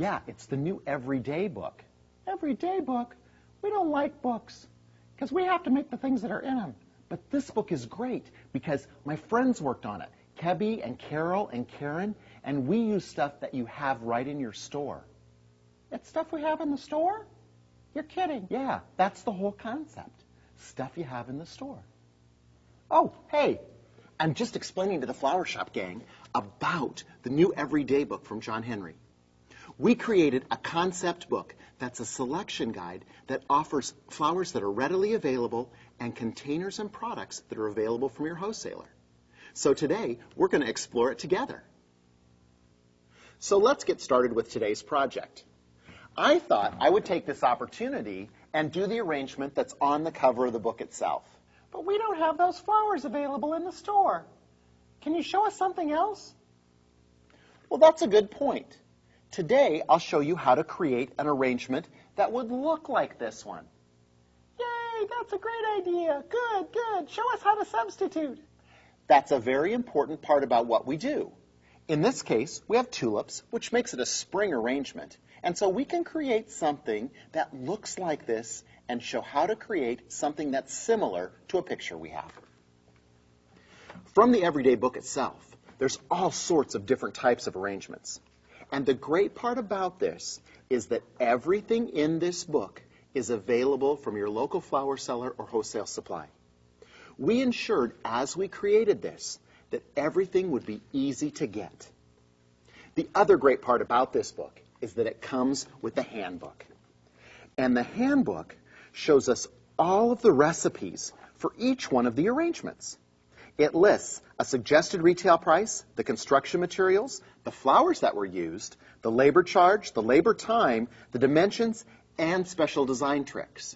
Yeah, it's the new everyday book. Everyday book? We don't like books because we have to make the things that are in them. But this book is great because my friends worked on it, Kebby and Carol and Karen, and we use stuff that you have right in your store. It's stuff we have in the store? You're kidding. Yeah, that's the whole concept. Stuff you have in the store. Oh, hey, I'm just explaining to the Flower Shop Gang about the new everyday book from John Henry. We created a concept book that's a selection guide that offers flowers that are readily available and containers and products that are available from your wholesaler. So today, we're going to explore it together. So let's get started with today's project. I thought I would take this opportunity and do the arrangement that's on the cover of the book itself. But we don't have those flowers available in the store. Can you show us something else? Well, that's a good point. Today, I'll show you how to create an arrangement that would look like this one. Yay, that's a great idea. Good, good. Show us how to substitute. That's a very important part about what we do. In this case, we have tulips, which makes it a spring arrangement. And so we can create something that looks like this and show how to create something that's similar to a picture we have. From the everyday book itself, there's all sorts of different types of arrangements. And the great part about this is that everything in this book is available from your local flower seller or wholesale supply. We ensured as we created this that everything would be easy to get. The other great part about this book is that it comes with the handbook. And the handbook shows us all of the recipes for each one of the arrangements. It lists a suggested retail price, the construction materials, the flowers that were used, the labor charge, the labor time, the dimensions, and special design tricks.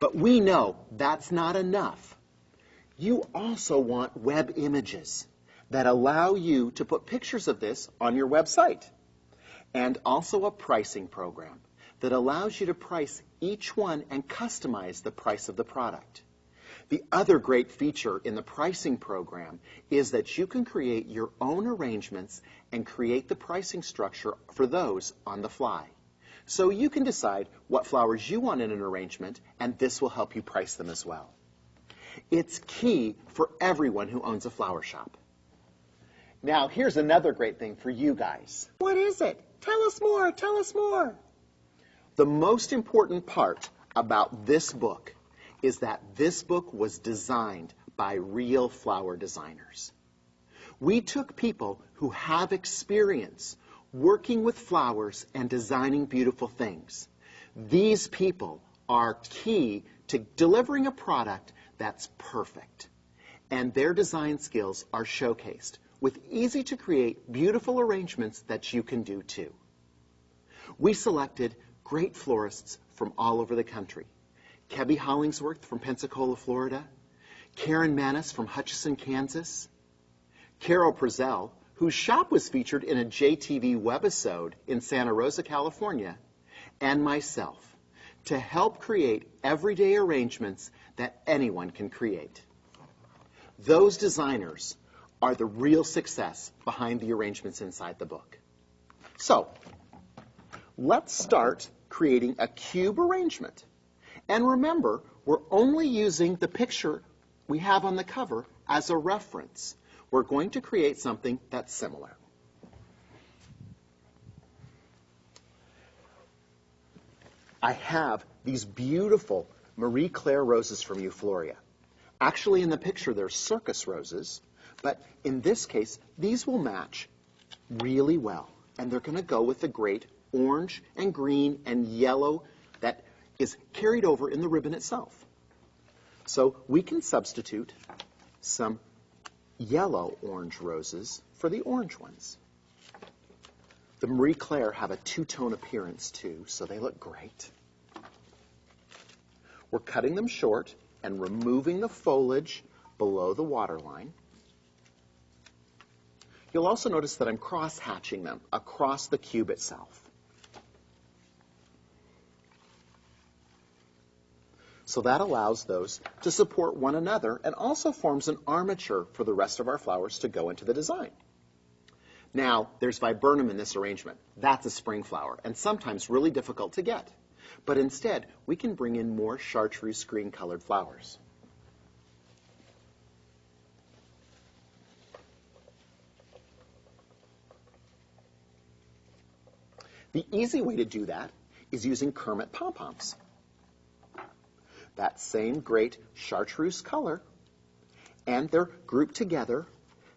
But we know that's not enough. You also want web images that allow you to put pictures of this on your website, and also a pricing program that allows you to price each one and customize the price of the product. The other great feature in the pricing program is that you can create your own arrangements and create the pricing structure for those on the fly. So you can decide what flowers you want in an arrangement, and this will help you price them as well. It's key for everyone who owns a flower shop. Now, here's another great thing for you guys. What is it? Tell us more, tell us more. The most important part about this book is that this book was designed by real flower designers. We took people who have experience working with flowers and designing beautiful things. These people are key to delivering a product that's perfect. And their design skills are showcased with easy-to-create, beautiful arrangements that you can do too. We selected great florists from all over the country. Kebby Hollingsworth from Pensacola, Florida, Karen Manis from Hutchinson, Kansas, Carol Prezell, whose shop was featured in a JTV webisode in Santa Rosa, California, and myself, to help create everyday arrangements that anyone can create. Those designers are the real success behind the arrangements inside the book. So, let's start creating a cube arrangement. And remember, we're only using the picture we have on the cover as a reference. We're going to create something that's similar. I have these beautiful Marie Claire roses from Euphoria. Actually, in the picture, they're circus roses, but in this case, these will match really well. And they're going to go with the great orange and green and yellow that is carried over in the ribbon itself. So we can substitute some yellow-orange roses for the orange ones. The Marie Claire have a two-tone appearance too, so they look great. We're cutting them short and removing the foliage below the waterline. You'll also notice that I'm cross-hatching them across the cube itself. So that allows those to support one another and also forms an armature for the rest of our flowers to go into the design. Now, there's viburnum in this arrangement. That's a spring flower, and sometimes really difficult to get. But instead, we can bring in more chartreuse green-colored flowers. The easy way to do that is using Kermit pom-poms. That same great chartreuse color, and they're grouped together.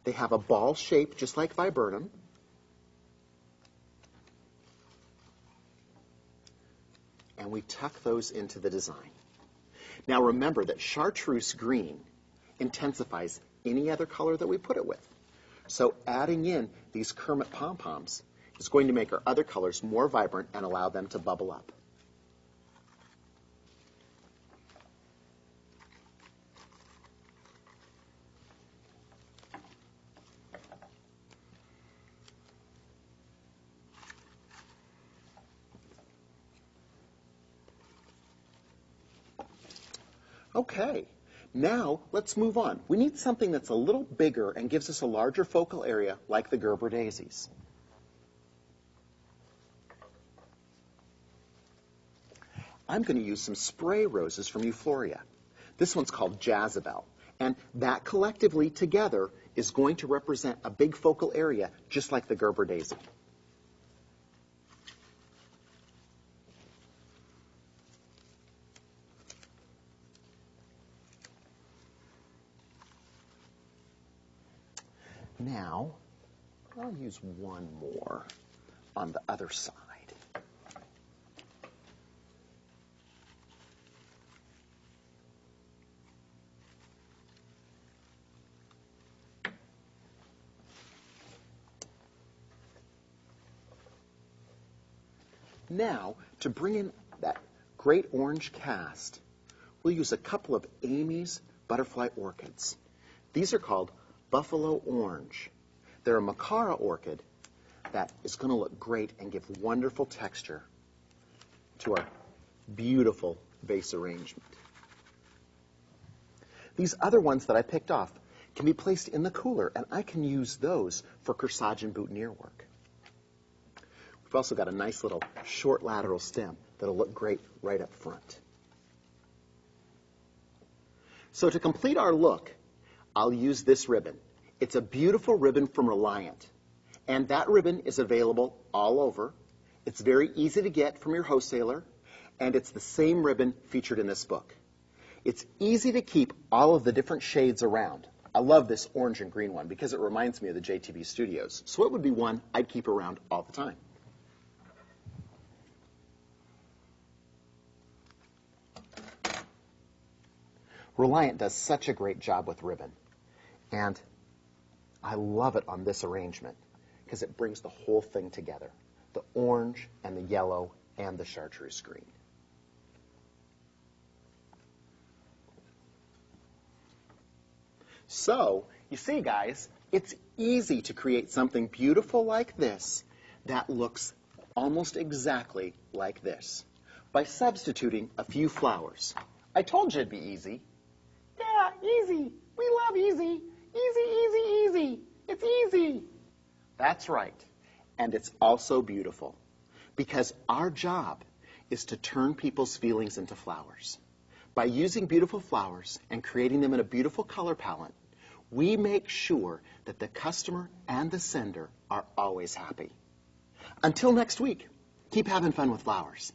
They have a ball shape just like viburnum. And we tuck those into the design. Now remember that chartreuse green intensifies any other color that we put it with. So adding in these Kermit pom-poms is going to make our other colors more vibrant and allow them to bubble up. Okay, now let's move on. We need something that's a little bigger and gives us a larger focal area like the Gerber daisies. I'm going to use some spray roses from Euphoria. This one's called Jazabelle, and that collectively together is going to represent a big focal area just like the Gerber daisy. Now, I'll use one more on the other side. Now, to bring in that great orange cast, we'll use a couple of Amy's butterfly orchids. These are called Buffalo Orange. They're a Macara orchid that is going to look great and give wonderful texture to our beautiful vase arrangement. These other ones that I picked off can be placed in the cooler, and I can use those for corsage and boutonniere work. We've also got a nice little short lateral stem that'll look great right up front. So to complete our look, I'll use this ribbon. It's a beautiful ribbon from Reliant, and that ribbon is available all over. It's very easy to get from your wholesaler, and it's the same ribbon featured in this book. It's easy to keep all of the different shades around. I love this orange and green one because it reminds me of the JTV Studios, so it would be one I'd keep around all the time. Reliant does such a great job with ribbon. And I love it on this arrangement because it brings the whole thing together. The orange and the yellow and the chartreuse green. So, you see guys, it's easy to create something beautiful like this that looks almost exactly like this by substituting a few flowers. I told you it'd be easy. Yeah, easy. We love easy. Easy, easy, easy. It's easy. That's right. And it's also beautiful because our job is to turn people's feelings into flowers. By using beautiful flowers and creating them in a beautiful color palette, we make sure that the customer and the sender are always happy. Until next week, keep having fun with flowers.